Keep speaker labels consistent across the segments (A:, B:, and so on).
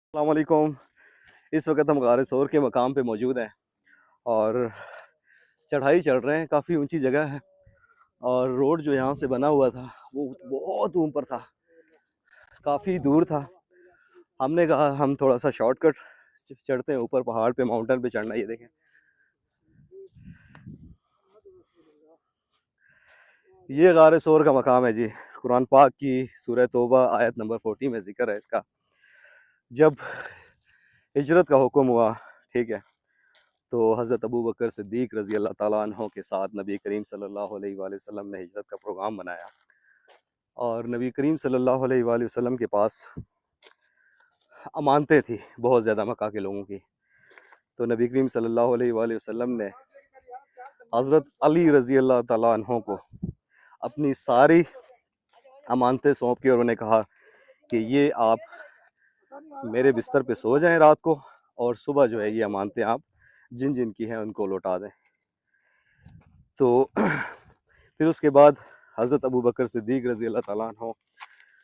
A: अस्सलाम वालेकुम। इस वक्त हम गार सोर के मकाम पे मौजूद हैं और चढ़ाई चढ़ रहे हैं। काफ़ी ऊंची जगह है और रोड जो यहाँ से बना हुआ था वो बहुत ऊपर था, काफ़ी दूर था। हमने कहा हम थोड़ा सा शॉर्टकट चढ़ते हैं ऊपर पहाड़ पे, माउंटेन पे चढ़ना। ये देखें, ये गार सोर का मकाम है जी। कुरान पाक की सूरह तौबा आयत नंबर 40 में जिक्र है इसका। जब हिजरत का हुक्म हुआ, ठीक है, तो हज़रत अबू बकर सिद्दीक़ रज़ी अल्लाह ताला अन्हो के साथ नबी करीम सल्लल्लाहु अलैहि वसल्लम ने हिजरत का प्रोग्राम बनाया और नबी करीम सल्लल्लाहु अलैहि वसल्लम के पास अमानतें थी बहुत ज़्यादा मक्का के लोगों की। तो नबी करीम सल्लल्लाहु अलैहि वसल्लम ने हज़रत अली रज़ी अल्लाह ताला अन्हो को अपनी सारी अमानतें सौंप के और उन्हें कहा कि ये आप मेरे बिस्तर पे सो जाएं रात को और सुबह जो है ये अमानतें आप जिन जिन की हैं उनको लौटा दें। तो फिर उसके बाद हज़रत अबू बकर सिद्दीक़ रज़ी अल्लाह ताला अन्हो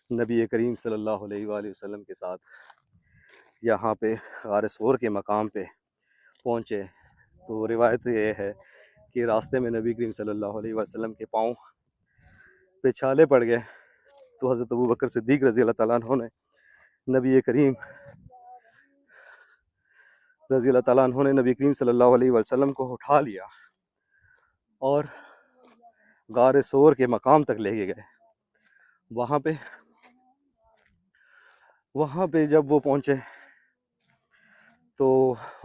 A: नबी करीम सल्लल्लाहु अलैहि वसल्लम के साथ यहाँ पे गार सोर के मकाम पे पहुँचे। तो रिवायत ये है कि रास्ते में नबी करीम सल्लल्लाहु अलैहि वसल्लम के पाँव पे छाले पड़ गए। तो हज़रत अबू बकर सिद्दीक़ रज़ी अल्लाह ताला अन्हो ने नबी करीम रज़ी अल्लाह ताला अन्हो ने नबी करीम सल्लल्लाहु अलैहि वसल्लम को उठा लिया और गार सोर के मकाम तक लेके गए। वहाँ पे जब वो पहुँचे तो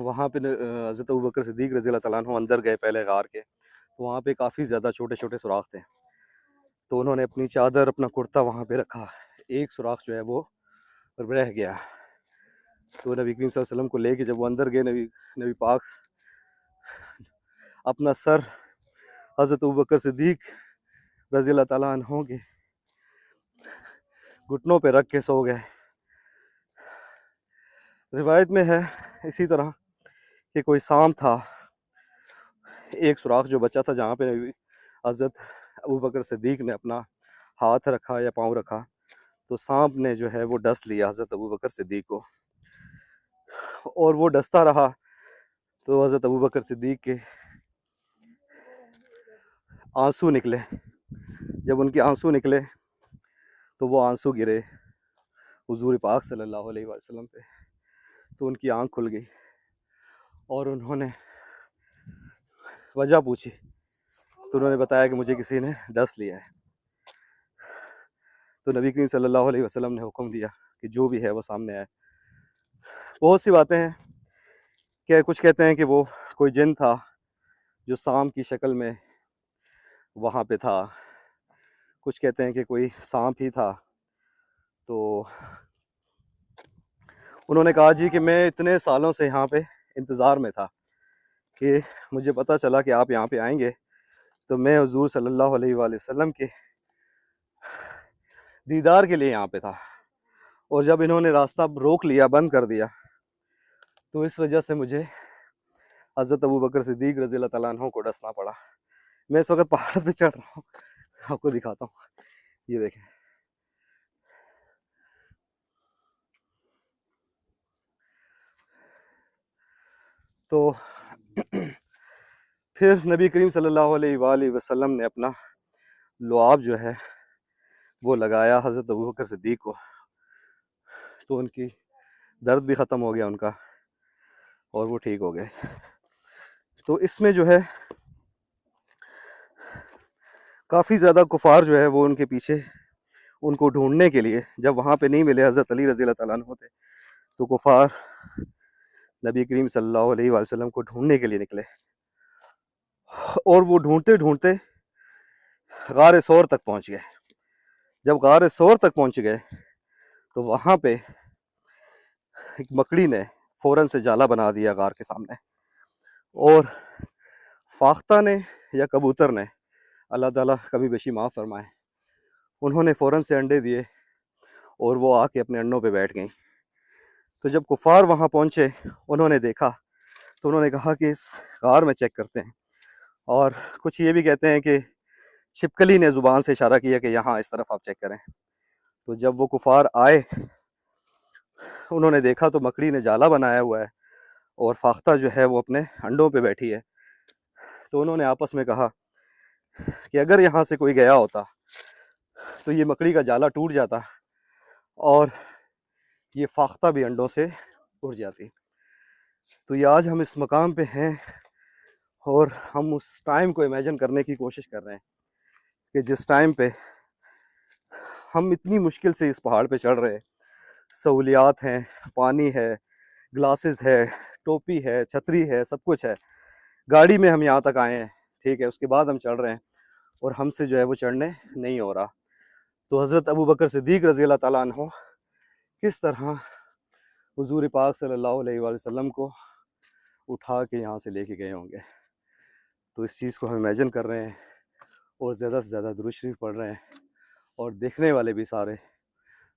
A: वहाँ पे हज़रत अबू बकर सिद्दीक़ रज़ी अल्लाह ताला अन्हो अंदर गए पहले गार के। तो वहाँ पे काफ़ी ज़्यादा छोटे छोटे सुराख थे। तो उन्होंने अपनी चादर, अपना कुर्ता वहाँ पे रखा। एक सुराख जो है वो रह गया। तो नबी करीम सल्लल्लाहु अलैहि वसल्लम को लेके जब वो अंदर गए, नबी पाक अपना सर हज़रत अबू बकर सिद्दीक़ रज़ी अल्लाह ताला अन्हो के घुटनों पे रख के सो गए। रिवायत में है इसी तरह कि कोई सांप था, एक सुराख जो बचा था जहाँ पे हज़रत अबू बकर सिद्दीक़ ने अपना हाथ रखा या पाँव रखा, तो सांप ने जो है वो डस लिया हज़रत अबू बकर सिद्दीक़ को और वो डसता रहा। तो हज़रत अबू बकर सिद्दीक़ के आंसू निकले। जब उनके आंसू निकले तो वो आंसू गिरे हुज़ूर पाक सल्लल्लाहु अलैहि वसल्लम पे। तो उनकी आँख खुल गई और उन्होंने वजह पूछी। तो उन्होंने बताया कि मुझे किसी ने डस लिया है। तो नबी करीम सल्लल्लाहु अलैहि वसल्लम ने हुक्म दिया कि जो भी है वो सामने आए। बहुत सी बातें हैं कि कुछ कहते हैं कि वो कोई जिन था जो सांप की शक्ल में वहाँ पे था, कुछ कहते हैं कि कोई सांप ही था। तो उन्होंने कहा जी कि मैं इतने सालों से यहाँ पे इंतज़ार में था कि मुझे पता चला कि आप यहाँ पे आएंगे, तो मैं हुज़ूर सल्लल्लाहु अलैहि वसल्लम के दीदार के लिए यहाँ पे था। और जब इन्होंने रास्ता रोक लिया, बंद कर दिया, तो इस वजह से मुझे हज़रत अबू बकर सिद्दीक़ रज़ी अल्लाह ताला अन्हो को डसना पड़ा। मैं इस वक्त पहाड़ पे चढ़ रहा हूँ, आपको दिखाता हूँ। ये देखें, तो फिर नबी करीम सल्लल्लाहु अलैहि वसल्लम ने अपना लुआब जो है वो लगाया हज़रत अबू बकर सिद्दीक़ को। तो उनकी दर्द भी ख़त्म हो गया उनका और वो ठीक हो गए। तो इसमें जो है काफ़ी ज़्यादा कुफ़ार जो है वो उनके पीछे, उनको ढूंढने के लिए, जब वहाँ पे नहीं मिले, हज़रत अली रज़ी अल्लाह ताला अन्हु थे, तो कुफ़ार नबी करीम सल्लल्लाहु अलैहि वसल्लम को ढूंढने के लिए निकले। और वो ढूंढते ढूंढते गार सोर तक पहुँच गए। जब गार सोर तक पहुँच गए तो वहाँ पे एक मकड़ी ने फ़ौरन से जाला बना दिया गार के सामने, और फाख्ता ने या कबूतर ने, अल्लाह ताला कभी बेशी माफ़ फरमाए, उन्होंने फ़ौरन से अंडे दिए और वो आके अपने अंडों पे बैठ गई। तो जब कुफ़ार वहाँ पहुँचे, उन्होंने देखा, तो उन्होंने कहा कि इस गार में चेक करते हैं। और कुछ ये भी कहते हैं कि छिपकली ने ज़ुबान से इशारा किया कि यहाँ इस तरफ आप चेक करें। तो जब वो कुफ़ार आए उन्होंने देखा तो मकड़ी ने जाला बनाया हुआ है और फाख्ता जो है वो अपने अंडों पे बैठी है। तो उन्होंने आपस में कहा कि अगर यहाँ से कोई गया होता तो ये मकड़ी का जाला टूट जाता और ये फाख्ता भी अंडों से उड़ जाती। तो ये आज हम इस मकाम पे हैं और हम उस टाइम को इमेजिन करने की कोशिश कर रहे हैं कि जिस टाइम पे हम इतनी मुश्किल से इस पहाड़ पे चढ़ रहे हैं। सहूलियात हैं, पानी है, ग्लासेस है, टोपी है, छतरी है, सब कुछ है। गाड़ी में हम यहाँ तक आए हैं, ठीक है, उसके बाद हम चढ़ रहे हैं और हमसे जो है वो चढ़ने नहीं हो रहा। तो हज़रत अबू बकर सिद्दीक़ रज़ी अल्लाह ताला अन्हु किस तरह हुज़ूर पाक सल्लल्लाहु अलैहि वसल्लम को उठा के यहाँ से लेके गए होंगे। तो इस चीज़ को हम इमेजिन कर रहे हैं और ज़्यादा से ज़्यादा दुरूद शरीफ पढ़ रहे हैं और देखने वाले भी सारे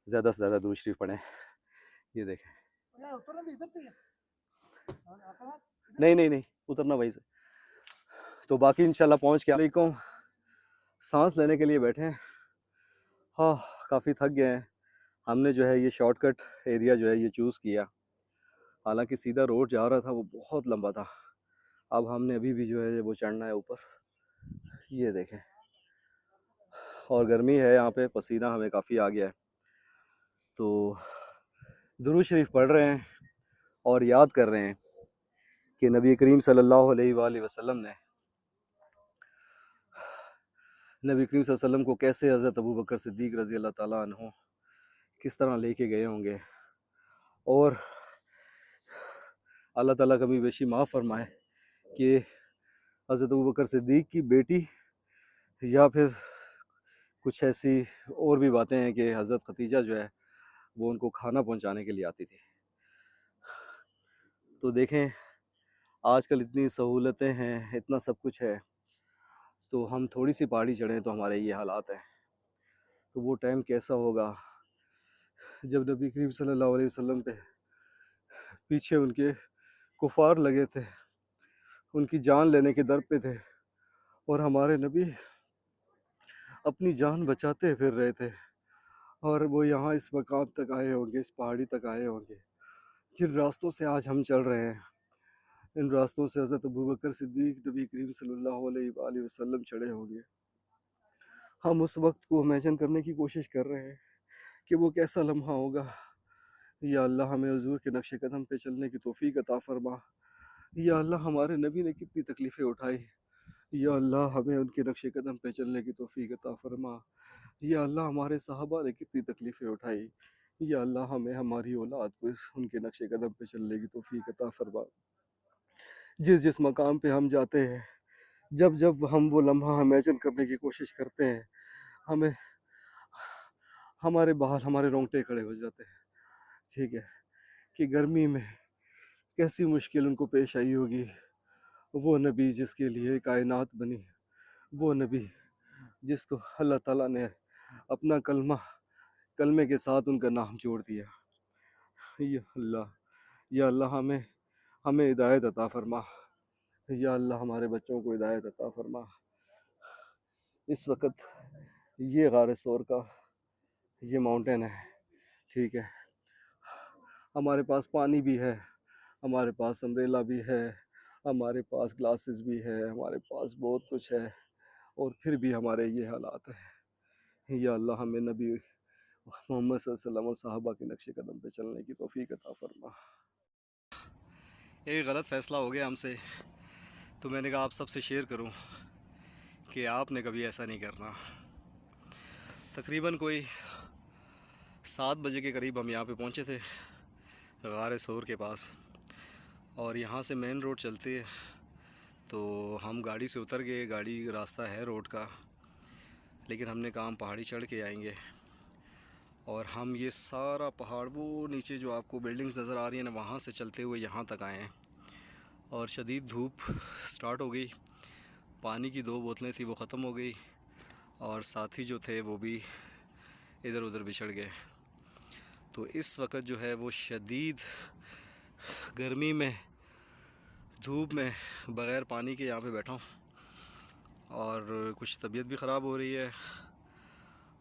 A: ज़्यादा से ज़्यादा दुरूद शरीफ पढ़ें। ये देखें, नहीं नहीं नहीं उतरना वहीं से। तो बाकी इंशाल्लाह पहुँच के अलैकुम सांस लेने के लिए बैठे हैं। हाँ, काफ़ी थक गए हैं। हमने जो है ये शॉर्टकट एरिया जो है ये चूज़ किया, हालांकि सीधा रोड जा रहा था वो बहुत लंबा था। अब हमने अभी भी जो है वो चढ़ना है ऊपर, ये देखें। और गर्मी है यहाँ पे, पसीना हमें काफ़ी आ गया है। तो दुरूद शरीफ पढ़ रहे हैं और याद कर रहे हैं कि नबी करीम सल्लल्लाहु अलैहि वसल्लम ने नबी करीम सल्लल्लाहु अलैहि वसल्लम को कैसे हज़रत अबू बकर सिद्दीक़ रज़ी अल्लाह ताला अन्हु किस तरह लेके गए होंगे। और अल्लाह ताला कभी बेशी माफ़ फरमाए कि हज़रत अबू बकर सिद्दीक़ की बेटी या फिर कुछ ऐसी और भी बातें हैं कि हज़रत खतीजा जो है वो उनको खाना पहुंचाने के लिए आती थी। तो देखें, आजकल इतनी सहूलतें हैं, इतना सब कुछ है, तो हम थोड़ी सी पहाड़ी चढ़ें तो हमारे ये हालात हैं। तो वो टाइम कैसा होगा जब नबी करीम सल्लल्लाहु अलैहि वसल्लम पे पीछे उनके कुफार लगे थे, उनकी जान लेने के दर पे थे और हमारे नबी अपनी जान बचाते फिर रहे थे। और वो यहाँ इस मकाम तक आए होंगे, इस पहाड़ी तक आए होंगे। जिन रास्तों से आज हम चल रहे हैं, इन रास्तों से हज़रत अबू बकर सिद्दीक़ नबी करीम सल्लल्लाहु अलैहि वसल्लम चढ़े होंगे। हम उस वक्त को इमेजिन करने की कोशिश कर रहे हैं कि वो कैसा लम्हा होगा। या अल्लाह हमें हुज़ूर के नक्शे कदम पे चलने की तौफ़ीक अता फ़रमा। या अल्लाह हमारे नबी ने कितनी तकलीफ़ें उठाई, या अल्लाह हमें उनके नक्शे कदम पे चलने की तौफ़ीक अता फ़रमा। या अल्लाह हमारे सहाबा ने कितनी तकलीफ़ें उठाई, या अल्लाह हमें हमारी औलाद को उनके नक्शे कदम पे चलने की तौफ़ीक अता फ़रमा। जिस जिस मकाम पे हम जाते हैं, जब जब हम वो लम्हा इमेजिन करने की कोशिश करते हैं, हमें हमारे बाल, हमारे रोंगटे खड़े हो जाते हैं। ठीक है, कि गर्मी में कैसी मुश्किल उनको पेश आई होगी। वो नबी जिसके लिए कायनात बनी, वो नबी जिसको अल्लाह ताला ने अपना कलमे के साथ उनका नाम जोड़ दिया। या अल्लाह हमें हमें हिदायत अता फ़रमा। या अल्लाह हमारे बच्चों को हिदायत अता फ़रमा। इस वक्त ये गार सौर का ये माउंटेन है, ठीक है, हमारे पास पानी भी है, हमारे पास अम्ब्रेला भी है, हमारे पास ग्लासेस भी है, हमारे पास बहुत कुछ है, और फिर भी हमारे ये हालात हैं। या अल्लाह हमें नबी मोहम्मद सल्लल्लाहु अलैहि वसल्लम और सहाबा के नक्शे कदम पे चलने की तौफीक अता फ़रमा। एक गलत फ़ैसला हो गया हमसे, तो मैंने कहा आप सबसे शेयर करूं कि आपने कभी ऐसा नहीं करना। तकरीबन कोई 7 बजे के करीब हम यहाँ पे पहुँचे थे गार सौर के पास, और यहाँ से मेन रोड चलती है। तो हम गाड़ी से उतर गए, गाड़ी रास्ता है रोड का, लेकिन हमने कहा हम पहाड़ी चढ़ के आएंगे। और हम ये सारा पहाड़, वो नीचे जो आपको बिल्डिंग्स नज़र आ रही हैं ना, वहाँ से चलते हुए यहाँ तक आए हैं। और शदीद धूप स्टार्ट हो गई, पानी की 2 बोतलें थी वो ख़त्म हो गई, और साथी जो थे वो भी इधर उधर बिछड़ गए। तो इस वक्त जो है वो शदीद गर्मी में, धूप में, बग़ैर पानी के यहाँ पे बैठा हूँ, और कुछ तबीयत भी ख़राब हो रही है।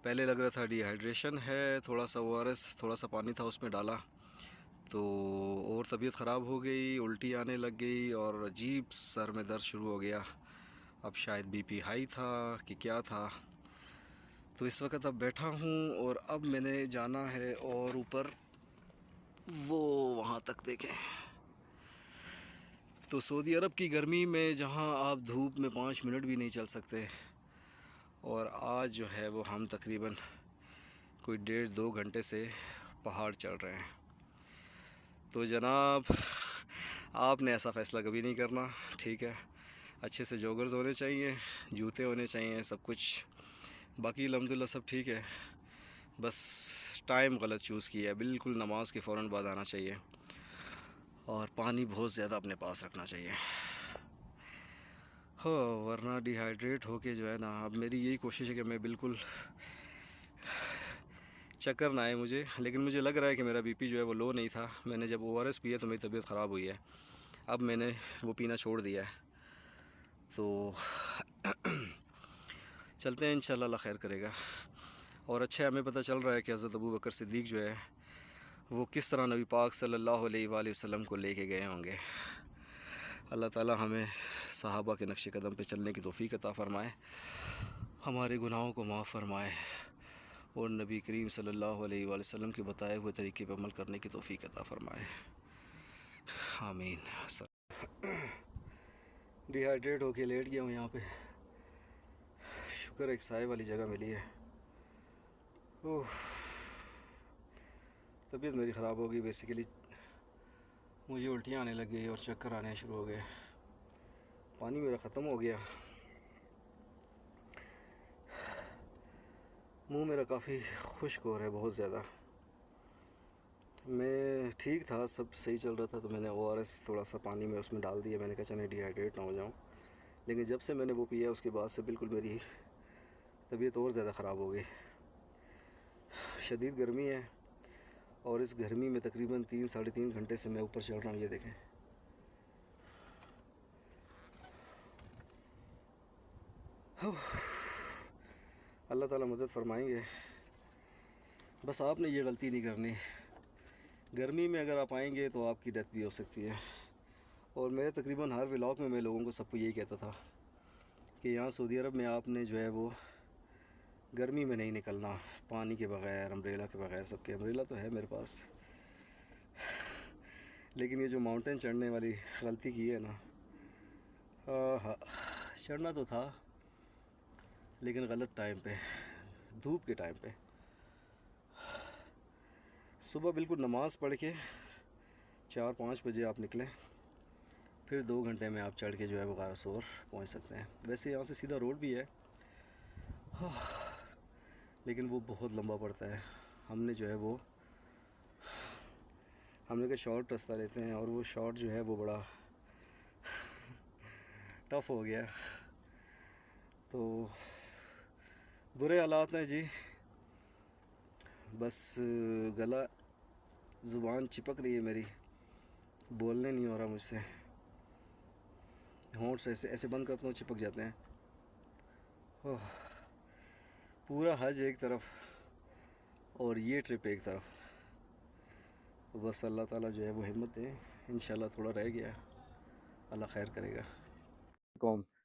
A: पहले लग रहा था डिहाइड्रेशन है, थोड़ा सा ORS, थोड़ा सा पानी था उसमें डाला, तो और तबीयत ख़राब हो गई, उल्टी आने लग गई और अजीब सर में दर्द शुरू हो गया। अब शायद बीपी हाई था कि क्या था। तो इस वक्त अब बैठा हूँ और अब मैंने जाना है और ऊपर वो वहाँ तक देखें। तो सऊदी अरब की गर्मी में जहाँ आप धूप में 5 मिनट भी नहीं चल सकते, और आज जो है वो हम तकरीबन कोई 1.5-2 घंटे से पहाड़ चढ़ रहे हैं। तो जनाब, आपने ऐसा फ़ैसला कभी नहीं करना, ठीक है। अच्छे से जॉगर्स होने चाहिए, जूते होने चाहिए, सब कुछ। बाकी अल्हम्दुलिल्लाह सब ठीक है, बस टाइम गलत चूज़ किया है। बिल्कुल नमाज के फ़ौरन बाद आना चाहिए और पानी बहुत ज़्यादा अपने पास रखना चाहिए, हो, वरना डिहाइड्रेट होके जो है ना। अब मेरी यही कोशिश है कि मैं बिल्कुल चक्कर ना आए मुझे, लेकिन मुझे लग रहा है कि मेरा बीपी जो है वो लो नहीं था। मैंने जब ORS पिया तो मेरी तबीयत ख़राब हुई है, अब मैंने वो पीना छोड़ दिया है। तो चलते हैं, इंशाल्लाह अल्लाह खैर करेगा। और अच्छा, हमें पता चल रहा है कि हज़रत अबू बकर सिद्दीक़ जो है वो किस तरह नबी पाक सल्लल्लाहु अलैहि वसल्लम को लेके गए होंगे। अल्लाह ताला हमें सहाबा के नक्श कदम पे चलने की तौफ़ीक अता फ़रमाए, हमारे गुनाहों को माफ़ फ़रमाए और नबी करीम सल्लल्लाहु अलैहि वसल्लम के बताए हुए तरीके पर अमल करने की तौफ़ीक अता फ़रमाए, आमीन। डिहाइड्रेट होके लेट गया हूँ यहाँ पे, शुक्र एक साए वाली जगह मिली है। ओह, तबीयत मेरी ख़राब हो गई बेसिकली, मुझे उल्टियाँ आने लग गई और चक्कर आने शुरू हो गए। पानी मेरा ख़त्म हो गया, मुंह मेरा काफ़ी खुश्क हो रहा है बहुत ज़्यादा। मैं ठीक था, सब सही चल रहा था, तो मैंने ORS थोड़ा सा पानी में उसमें डाल दिया। मैंने कहा चले डिहाइड्रेट ना हो जाऊँ, लेकिन जब से मैंने वो पिया उसके बाद से बिल्कुल मेरी तबीयत और ज़्यादा ख़राब हो गई। शदीद गर्मी है और इस गर्मी में तकरीबन 3-3.5 घंटे से मैं ऊपर चढ़ रहा हूँ, ये देखें। अल्लाह ताला मदद फरमाएंगे, बस आपने ये गलती नहीं करनी। गर्मी में अगर आप आएंगे तो आपकी डेथ भी हो सकती है। और मेरे तकरीबन हर व्लॉग में मैं लोगों को सबको यही कहता था कि यहाँ सऊदी अरब में आपने जो है वो गर्मी में नहीं निकलना, पानी के बग़ैर, अम्ब्रेला के बग़ैर। सबके अम्ब्रेला तो है मेरे पास, लेकिन ये जो माउंटेन चढ़ने वाली गलती की है ना, हाँ, चढ़ना तो था लेकिन गलत टाइम पे, धूप के टाइम पे। सुबह बिल्कुल नमाज़ पढ़ के 4-5 बजे आप निकलें, फिर 2 घंटे में आप चढ़ के जो है वो गारा सोर पहुँच सकते हैं। वैसे यहाँ से सीधा रोड भी है, लेकिन वो बहुत लंबा पड़ता है। हमने जो है वो हमने का शॉर्ट रास्ता लेते हैं और वो शॉर्ट जो है वो बड़ा टफ़ हो गया। तो बुरे हालात हैं जी, बस गला, ज़ुबान चिपक रही है मेरी, बोलने नहीं हो रहा मुझसे। होंठ ऐसे ऐसे बंद करता हूँ, चिपक जाते हैं। ओह, पूरा हज एक तरफ और ये ट्रिप एक तरफ। तो बस अल्लाह ताला जो है वो हिम्मत दे, इंशाल्लाह। थोड़ा रह गया, अल्लाह खैर करेगा। कौन